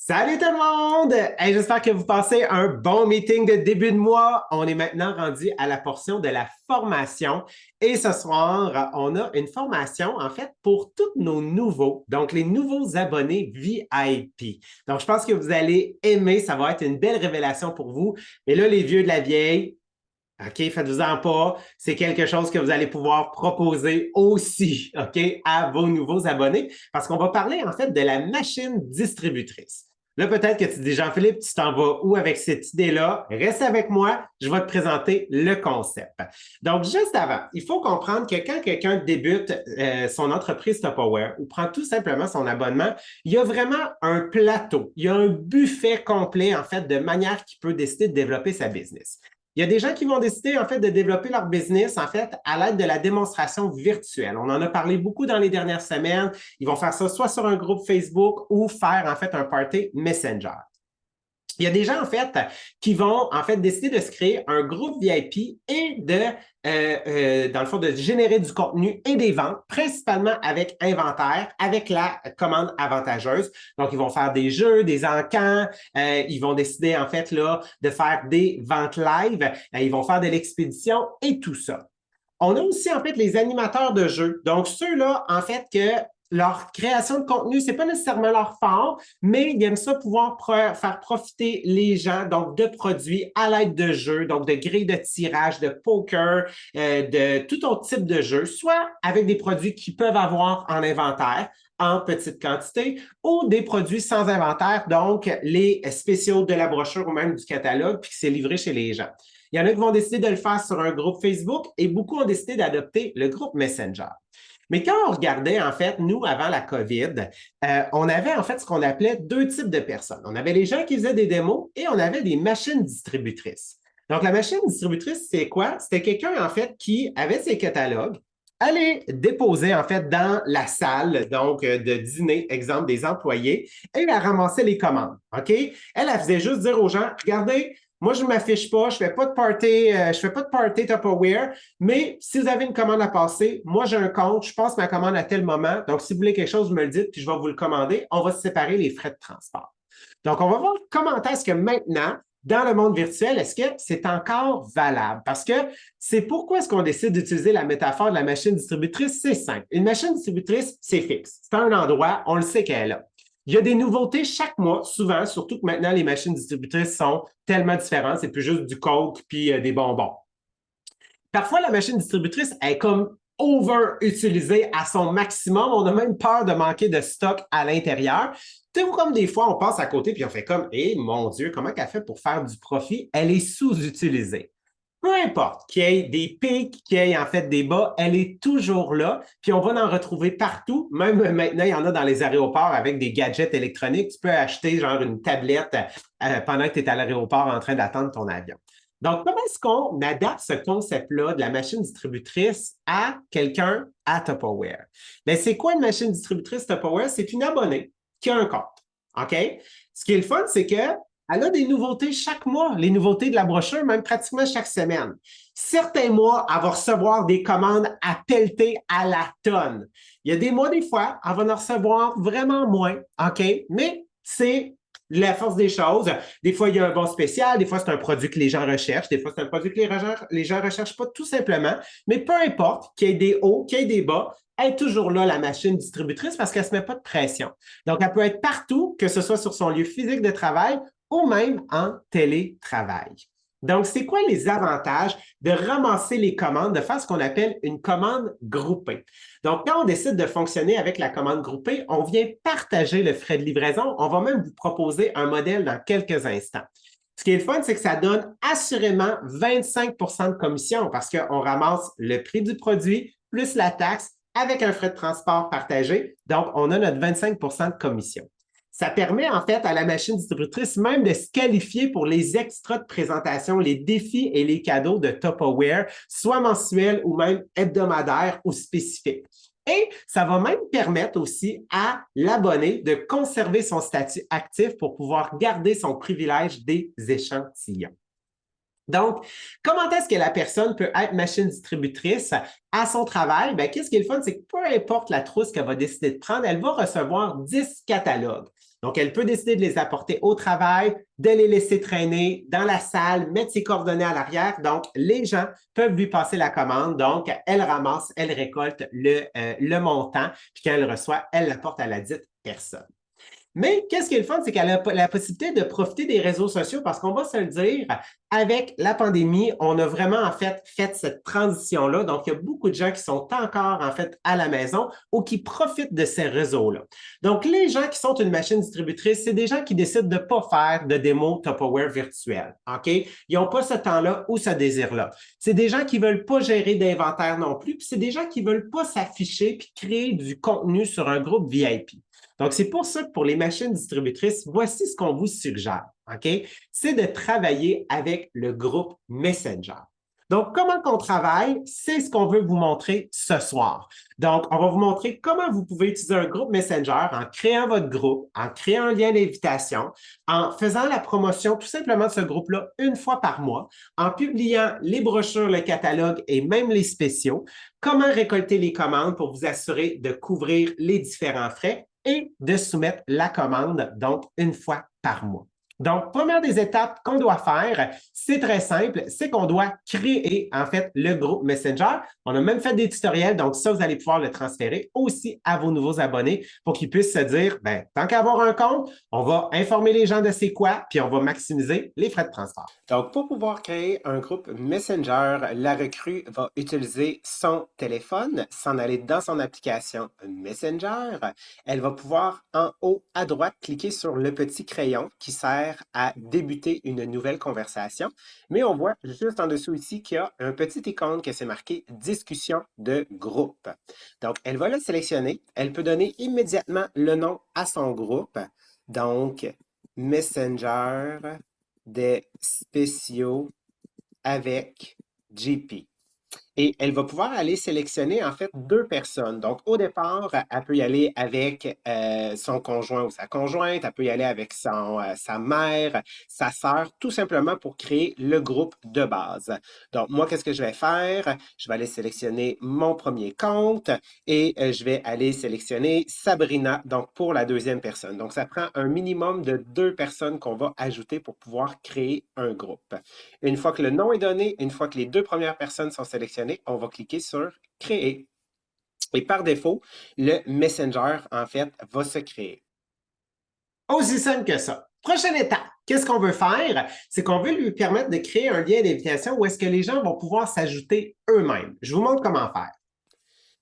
Salut tout le monde! Hey, j'espère que vous passez un bon meeting de début de mois. On est maintenant rendu à la portion de la formation. Et ce soir, on a une formation, en fait, pour tous nos nouveaux, donc les nouveaux abonnés VIP. Donc, je pense que vous allez aimer. Ça va être une belle révélation pour vous. Mais là, les vieux de la vieille, OK, faites-vous-en pas. C'est quelque chose que vous allez pouvoir proposer aussi, OK, à vos nouveaux abonnés parce qu'on va parler, en fait, de la machine distributrice. Là, peut-être que tu dis, Jean-Philippe, tu t'en vas où avec cette idée-là? Reste avec moi, je vais te présenter le concept. Donc, juste avant, il faut comprendre que quand quelqu'un débute son entreprise Tupperware ou prend tout simplement son abonnement, il y a vraiment un plateau, il y a un buffet complet, en fait, de manière qu'il peut décider de développer sa business. Il y a des gens qui vont décider, en fait, de développer leur business, en fait, à l'aide de la démonstration virtuelle. On en a parlé beaucoup dans les dernières semaines. Ils vont faire ça soit sur un groupe Facebook ou faire, en fait, un party Messenger. Il y a des gens, en fait, qui vont, en fait, décider de se créer un groupe VIP et dans le fond, de générer du contenu et des ventes, principalement avec inventaire, avec la commande avantageuse. Donc, ils vont faire des jeux, des encans, ils vont décider, en fait, là, de faire des ventes live, ils vont faire de l'expédition et tout ça. On a aussi, en fait, les animateurs de jeux. Donc, ceux-là, en fait, que leur création de contenu, c'est pas nécessairement leur fort, mais ils aiment ça pouvoir faire profiter les gens, donc de produits à l'aide de jeux, donc de grilles de tirage, de poker, de tout autre type de jeu, soit avec des produits qu'ils peuvent avoir en inventaire en petite quantité ou des produits sans inventaire, donc les spéciaux de la brochure ou même du catalogue, puis que c'est livré chez les gens. Il y en a qui vont décider de le faire sur un groupe Facebook et beaucoup ont décidé d'adopter le groupe Messenger. Mais quand on regardait, en fait, nous, avant la COVID, on avait, en fait, ce qu'on appelait deux types de personnes. On avait les gens qui faisaient des démos et on avait des machines distributrices. Donc, la machine distributrice, c'est quoi? C'était quelqu'un, en fait, qui avait ses catalogues, allait déposer, en fait, dans la salle, donc, de dîner, exemple, des employés, et elle ramassait les commandes, OK? Elle faisait juste dire aux gens, regardez, moi, je ne m'affiche pas, je ne fais pas de party, Tupperware, mais si vous avez une commande à passer, moi, j'ai un compte, je passe ma commande à tel moment. Donc, si vous voulez quelque chose, vous me le dites, puis je vais vous le commander. On va séparer les frais de transport. Donc, on va voir comment est-ce que maintenant, dans le monde virtuel, est-ce que c'est encore valable? Parce que c'est pourquoi est-ce qu'on décide d'utiliser la métaphore de la machine distributrice? C'est simple. Une machine distributrice, c'est fixe. C'est un endroit, on le sait qu'elle est là. Il y a des nouveautés chaque mois, souvent, surtout que maintenant, les machines distributrices sont tellement différentes. C'est plus juste du coke puis des bonbons. Parfois, la machine distributrice est comme over-utilisée à son maximum. On a même peur de manquer de stock à l'intérieur. Tout comme des fois, on passe à côté puis on fait comme, eh mon Dieu, comment qu'elle fait pour faire du profit? Elle est sous-utilisée. Peu importe qu'il y ait des pics, qu'il y ait en fait des bas, elle est toujours là. Puis on va en retrouver partout. Même maintenant, il y en a dans les aéroports avec des gadgets électroniques. Tu peux acheter genre une tablette pendant que tu es à l'aéroport en train d'attendre ton avion. Donc, comment est-ce qu'on adapte ce concept-là de la machine distributrice à quelqu'un à Tupperware? Bien, c'est quoi une machine distributrice Tupperware? C'est une abonnée qui a un compte. OK? Ce qui est le fun, c'est qu'elle a des nouveautés chaque mois, les nouveautés de la brochure, même pratiquement chaque semaine. Certains mois, elle va recevoir des commandes à pelleter à la tonne. Il y a des mois, des fois, elle va en recevoir vraiment moins, OK? Mais c'est la force des choses. Des fois, il y a un bon spécial, des fois, c'est un produit que les gens recherchent, des fois, c'est un produit que les gens ne recherchent pas tout simplement. Mais peu importe qu'il y ait des hauts, qu'il y ait des bas, elle est toujours là, la machine distributrice, parce qu'elle ne se met pas de pression. Donc, elle peut être partout, que ce soit sur son lieu physique de travail ou même en télétravail. Donc, c'est quoi les avantages de ramasser les commandes, de faire ce qu'on appelle une commande groupée? Donc, quand on décide de fonctionner avec la commande groupée, on vient partager le frais de livraison. On va même vous proposer un modèle dans quelques instants. Ce qui est le fun, c'est que ça donne assurément 25 de commission parce qu'on ramasse le prix du produit plus la taxe avec un frais de transport partagé. Donc, on a notre 25 de commission. Ça permet en fait à la machine distributrice même de se qualifier pour les extras de présentation, les défis et les cadeaux de Tupperware, soit mensuels ou même hebdomadaires ou spécifiques. Et ça va même permettre aussi à l'abonné de conserver son statut actif pour pouvoir garder son privilège des échantillons. Donc, comment est-ce que la personne peut être machine distributrice à son travail? Bien, qu'est-ce qui est le fun, c'est que peu importe la trousse qu'elle va décider de prendre, elle va recevoir 10 catalogues. Donc, elle peut décider de les apporter au travail, de les laisser traîner dans la salle, mettre ses coordonnées à l'arrière. Donc, les gens peuvent lui passer la commande. Donc, elle ramasse, elle récolte le montant, puis quand elle reçoit, elle l'apporte à la dite personne. Mais qu'est-ce qui est le fun, c'est qu'elle a la possibilité de profiter des réseaux sociaux parce qu'on va se le dire, avec la pandémie, on a vraiment en fait cette transition-là. Donc, il y a beaucoup de gens qui sont encore en fait à la maison ou qui profitent de ces réseaux-là. Donc, les gens qui sont une machine distributrice, c'est des gens qui décident de ne pas faire de démo Tupperware virtuel. OK? Ils n'ont pas ce temps-là ou ce désir-là. C'est des gens qui ne veulent pas gérer d'inventaire non plus, puis c'est des gens qui ne veulent pas s'afficher puis créer du contenu sur un groupe VIP. Donc, c'est pour ça que pour les machines distributrices, voici ce qu'on vous suggère, OK? C'est de travailler avec le groupe Messenger. Donc, comment qu'on travaille, c'est ce qu'on veut vous montrer ce soir. Donc, on va vous montrer comment vous pouvez utiliser un groupe Messenger en créant votre groupe, en créant un lien d'invitation, en faisant la promotion tout simplement de ce groupe-là une fois par mois, en publiant les brochures, le catalogue et même les spéciaux, comment récolter les commandes pour vous assurer de couvrir les différents frais et de soumettre la commande, donc une fois par mois. Donc, première des étapes qu'on doit faire, c'est très simple, c'est qu'on doit créer en fait le groupe Messenger. On a même fait des tutoriels, donc ça, vous allez pouvoir le transférer aussi à vos nouveaux abonnés pour qu'ils puissent se dire, ben, tant qu'avoir un compte, on va informer les gens de c'est quoi, puis on va maximiser les frais de transfert. Donc, pour pouvoir créer un groupe Messenger, la recrue va utiliser son téléphone, s'en aller dans son application Messenger. Elle va pouvoir en haut à droite cliquer sur le petit crayon qui sert à débuter une nouvelle conversation. Mais on voit juste en dessous ici qu'il y a un petit icône qui s'est marqué discussion de groupe. Donc, elle va le sélectionner. Elle peut donner immédiatement le nom à son groupe. Donc, Messenger des spéciaux avec JP. Et elle va pouvoir aller sélectionner en fait deux personnes. Donc, au départ, elle peut y aller avec son conjoint ou sa conjointe, elle peut y aller avec sa mère, sa sœur, tout simplement pour créer le groupe de base. Donc, moi, qu'est-ce que je vais faire? Je vais aller sélectionner mon premier compte et je vais aller sélectionner Sabrina, donc pour la deuxième personne. Donc, ça prend un minimum de 2 personnes qu'on va ajouter pour pouvoir créer un groupe. Une fois que le nom est donné, une fois que les 2 premières personnes sont sélectionnées, on va cliquer sur « Créer ». Et par défaut, le Messenger, en fait, va se créer. Aussi simple que ça. Prochaine étape, qu'est-ce qu'on veut faire? C'est qu'on veut lui permettre de créer un lien d'invitation où est-ce que les gens vont pouvoir s'ajouter eux-mêmes. Je vous montre comment faire.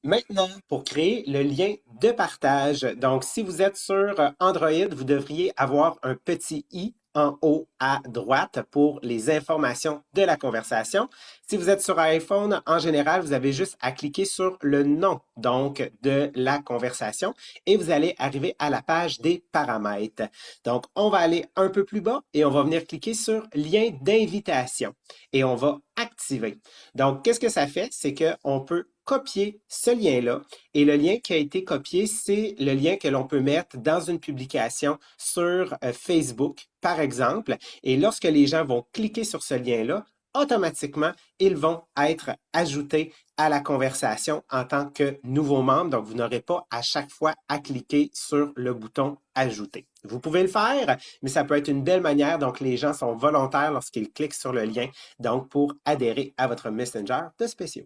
Maintenant, pour créer le lien de partage, donc si vous êtes sur Android, vous devriez avoir un petit i en haut à droite pour les informations de la conversation. Si vous êtes sur iPhone, en général, vous avez juste à cliquer sur le nom donc de la conversation et vous allez arriver à la page des paramètres. Donc, on va aller un peu plus bas et on va venir cliquer sur lien d'invitation et on va activer. Donc, qu'est-ce que ça fait? C'est qu'on peut copier ce lien-là. Et le lien qui a été copié, c'est le lien que l'on peut mettre dans une publication sur Facebook, par exemple. Et lorsque les gens vont cliquer sur ce lien-là, automatiquement, ils vont être ajoutés à la conversation en tant que nouveaux membres. Donc, vous n'aurez pas à chaque fois à cliquer sur le bouton « Ajouter ». Vous pouvez le faire, mais ça peut être une belle manière. Donc, les gens sont volontaires lorsqu'ils cliquent sur le lien, donc pour adhérer à votre Messenger de spéciaux.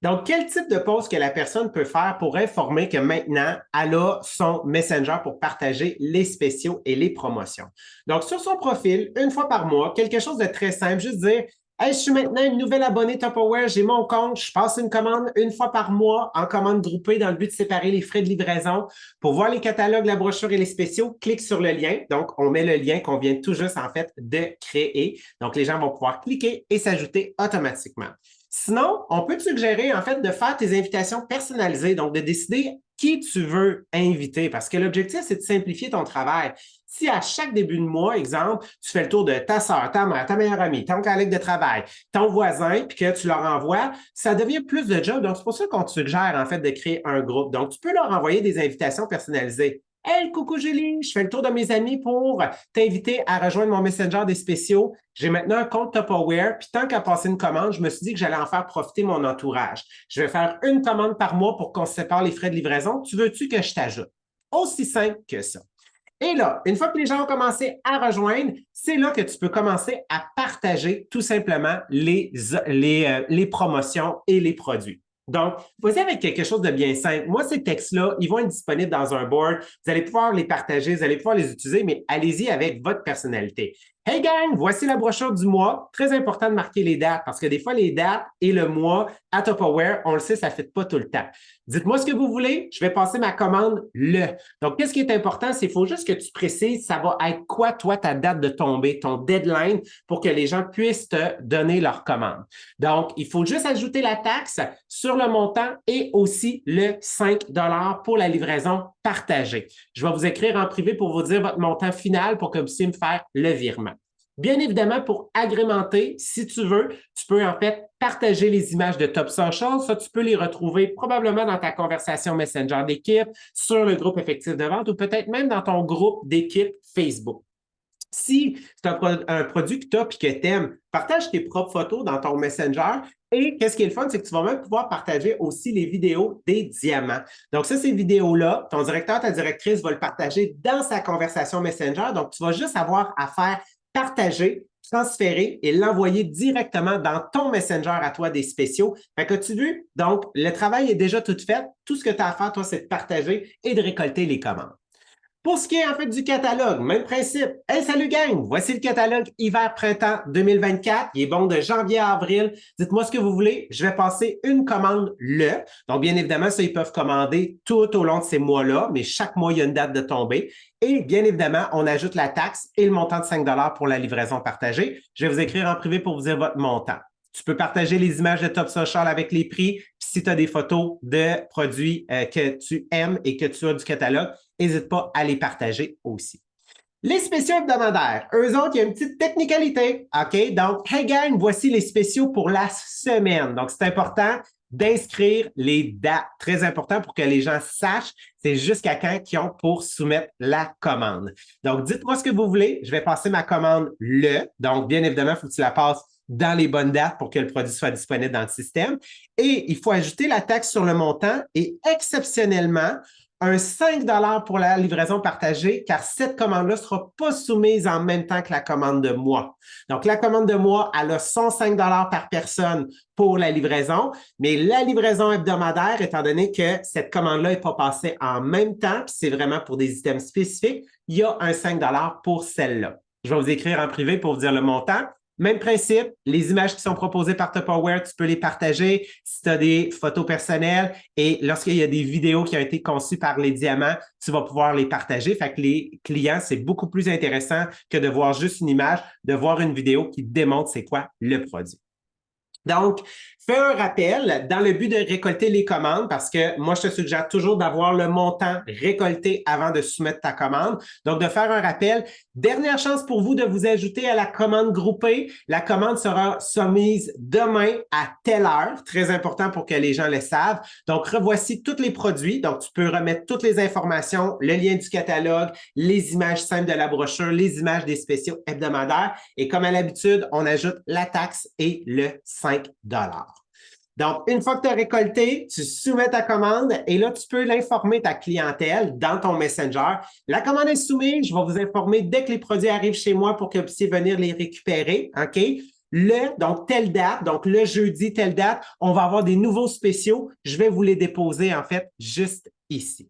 Donc, quel type de post que la personne peut faire pour informer que maintenant, elle a son Messenger pour partager les spéciaux et les promotions? Donc, sur son profil, une fois par mois, quelque chose de très simple, juste dire « Hey, je suis maintenant une nouvelle abonnée Tupperware, j'ai mon compte, je passe une commande une fois par mois en commande groupée dans le but de séparer les frais de livraison. Pour voir les catalogues, la brochure et les spéciaux, clique sur le lien. » Donc, on met le lien qu'on vient tout juste en fait de créer. Donc, les gens vont pouvoir cliquer et s'ajouter automatiquement. Sinon, on peut te suggérer en fait de faire tes invitations personnalisées, donc de décider qui tu veux inviter parce que l'objectif, c'est de simplifier ton travail. Si à chaque début de mois, exemple, tu fais le tour de ta soeur, ta mère, ta meilleure amie, ton collègue de travail, ton voisin, puis que tu leur envoies, ça devient plus de job. Donc, c'est pour ça qu'on te suggère en fait de créer un groupe. Donc, tu peux leur envoyer des invitations personnalisées. Hey, coucou Julie, je fais le tour de mes amis pour t'inviter à rejoindre mon Messenger des spéciaux. J'ai maintenant un compte Tupperware, puis tant qu'à passer une commande, je me suis dit que j'allais en faire profiter mon entourage. Je vais faire une commande par mois pour qu'on se sépare les frais de livraison. Tu veux-tu que je t'ajoute? Aussi simple que ça. Et là, une fois que les gens ont commencé à rejoindre, c'est là que tu peux commencer à partager tout simplement les promotions et les produits. Donc, vas-y avec quelque chose de bien simple. Moi, ces textes-là, ils vont être disponibles dans un board. Vous allez pouvoir les partager, vous allez pouvoir les utiliser, mais allez-y avec votre personnalité. Hey gang, voici la brochure du mois. Très important de marquer les dates parce que des fois, les dates et le mois à Tupperware, on le sait, ça ne fait pas tout le temps. Dites-moi ce que vous voulez, je vais passer ma commande le. Donc, qu'est-ce qui est important? C'est qu'il faut juste que tu précises, ça va être quoi, toi, ta date de tombée, ton deadline pour que les gens puissent te donner leur commande. Donc, il faut juste ajouter la taxe sur le montant et aussi le 5 pour la livraison partagée. Je vais vous écrire en privé pour vous dire votre montant final pour que vous puissiez me faire le virement. Bien évidemment, pour agrémenter, si tu veux, tu peux en fait partager les images de Top Social. Ça, tu peux les retrouver probablement dans ta conversation Messenger d'équipe, sur le groupe effectif de vente ou peut-être même dans ton groupe d'équipe Facebook. Si c'est un produit que tu as et que tu aimes, partage tes propres photos dans ton Messenger. Et qu'est-ce qui est le fun, c'est que tu vas même pouvoir partager aussi les vidéos des diamants. Donc, ça, ces vidéos-là, ton directeur, ta directrice va le partager dans sa conversation Messenger. Donc, tu vas juste avoir à faire partager, transférer et l'envoyer directement dans ton Messenger à toi des spéciaux. Fait que tu veux, donc, le travail est déjà tout fait. Tout ce que tu as à faire, toi, c'est de partager et de récolter les commandes. Pour ce qui est en fait du catalogue, même principe. Hey, salut gang! Voici le catalogue hiver-printemps 2024. Il est bon de janvier à avril. Dites-moi ce que vous voulez. Je vais passer une commande le. Donc, bien évidemment, ça, ils peuvent commander tout au long de ces mois-là, mais chaque mois, il y a une date de tombée. Et bien évidemment, on ajoute la taxe et le montant de 5 pour la livraison partagée. Je vais vous écrire en privé pour vous dire votre montant. Tu peux partager les images de Top Social avec les prix. Puis si tu as des photos de produits que tu aimes et que tu as du catalogue, n'hésite pas à les partager aussi. Les spéciaux hebdomadaires, eux autres, il y a une petite technicalité. OK? Donc, hey gang, voici les spéciaux pour la semaine. Donc, c'est important d'inscrire les dates. Très important pour que les gens sachent c'est jusqu'à quand qu'ils ont pour soumettre la commande. Donc, dites-moi ce que vous voulez. Je vais passer ma commande le. Donc, bien évidemment, il faut que tu la passes dans les bonnes dates pour que le produit soit disponible dans le système. Et il faut ajouter la taxe sur le montant et exceptionnellement, un 5 pour la livraison partagée, car cette commande-là ne sera pas soumise en même temps que la commande de mois. Donc, la commande de mois, elle a son 5 par personne pour la livraison, mais la livraison hebdomadaire, étant donné que cette commande-là n'est pas passée en même temps, puis c'est vraiment pour des items spécifiques, il y a un 5 pour celle-là. Je vais vous écrire en privé pour vous dire le montant. Même principe, les images qui sont proposées par Tupperware, tu peux les partager si tu as des photos personnelles et lorsqu'il y a des vidéos qui ont été conçues par les diamants, tu vas pouvoir les partager. Fait que les clients, c'est beaucoup plus intéressant que de voir juste une image, de voir une vidéo qui démontre c'est quoi le produit. Donc, fais un rappel dans le but de récolter les commandes parce que moi, je te suggère toujours d'avoir le montant récolté avant de soumettre ta commande. Donc, de faire un rappel. Dernière chance pour vous de vous ajouter à la commande groupée. La commande sera soumise demain à telle heure. Très important pour que les gens le savent. Donc, revoici tous les produits. Donc, tu peux remettre toutes les informations, le lien du catalogue, les images simples de la brochure, les images des spéciaux hebdomadaires. Et comme à l'habitude, on ajoute la taxe et le 5 $. Donc, une fois que tu as récolté, tu soumets ta commande et là, tu peux l'informer ta clientèle dans ton Messenger. La commande est soumise, je vais vous informer dès que les produits arrivent chez moi pour que vous puissiez venir les récupérer. OK? Donc, telle date, donc le jeudi, telle date, on va avoir des nouveaux spéciaux. Je vais vous les déposer, en fait, juste ici.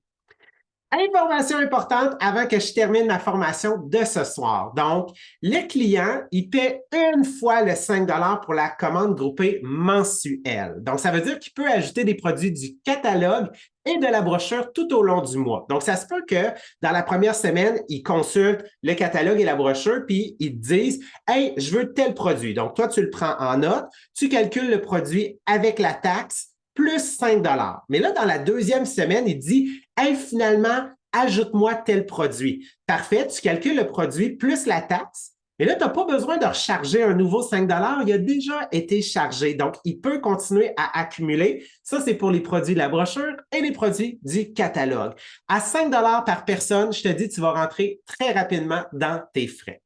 Information importante avant que je termine ma formation de ce soir. Donc, le client, il paie une fois le 5 pour la commande groupée mensuelle. Donc, ça veut dire qu'il peut ajouter des produits du catalogue et de la brochure tout au long du mois. Donc, ça se peut que dans la première semaine, ils consultent le catalogue et la brochure, puis ils te disent « Hey, je veux tel produit. » Donc, toi, tu le prends en note, tu calcules le produit avec la taxe, plus 5 $. Mais là, dans la deuxième semaine, il dit « Hey, finalement, ajoute-moi tel produit. » Parfait, tu calcules le produit plus la taxe. Mais là, tu n'as pas besoin de recharger un nouveau 5 $. Il a déjà été chargé. Donc, il peut continuer à accumuler. Ça, c'est pour les produits de la brochure et les produits du catalogue. À 5 $ par personne, je te dis, tu vas rentrer très rapidement dans tes frais.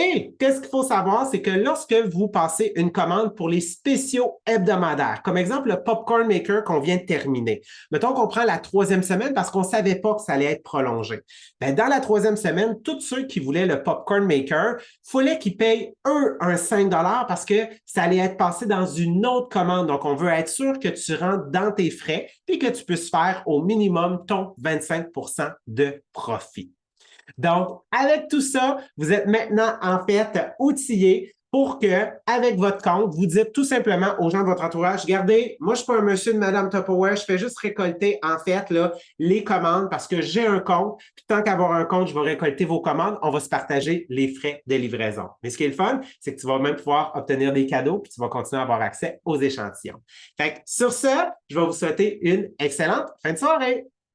Et qu'est-ce qu'il faut savoir, c'est que lorsque vous passez une commande pour les spéciaux hebdomadaires, comme exemple le Popcorn Maker qu'on vient de terminer, mettons qu'on prend la troisième semaine parce qu'on ne savait pas que ça allait être prolongé. Bien, dans la troisième semaine, tous ceux qui voulaient le Popcorn Maker, il fallait qu'ils payent eux un 5 parce que ça allait être passé dans une autre commande. Donc, on veut être sûr que tu rentres dans tes frais et que tu puisses faire au minimum ton 25 de profit. Donc, avec tout ça, vous êtes maintenant en fait outillé pour que, avec votre compte, vous dites tout simplement aux gens de votre entourage, regardez, moi, je ne suis pas un monsieur de Madame Tupperware, je fais juste récolter, en fait, là, les commandes parce que j'ai un compte. Puis tant qu'avoir un compte, je vais récolter vos commandes, on va se partager les frais de livraison. Mais ce qui est le fun, c'est que tu vas même pouvoir obtenir des cadeaux puis tu vas continuer à avoir accès aux échantillons. Fait que sur ce, je vais vous souhaiter une excellente fin de soirée.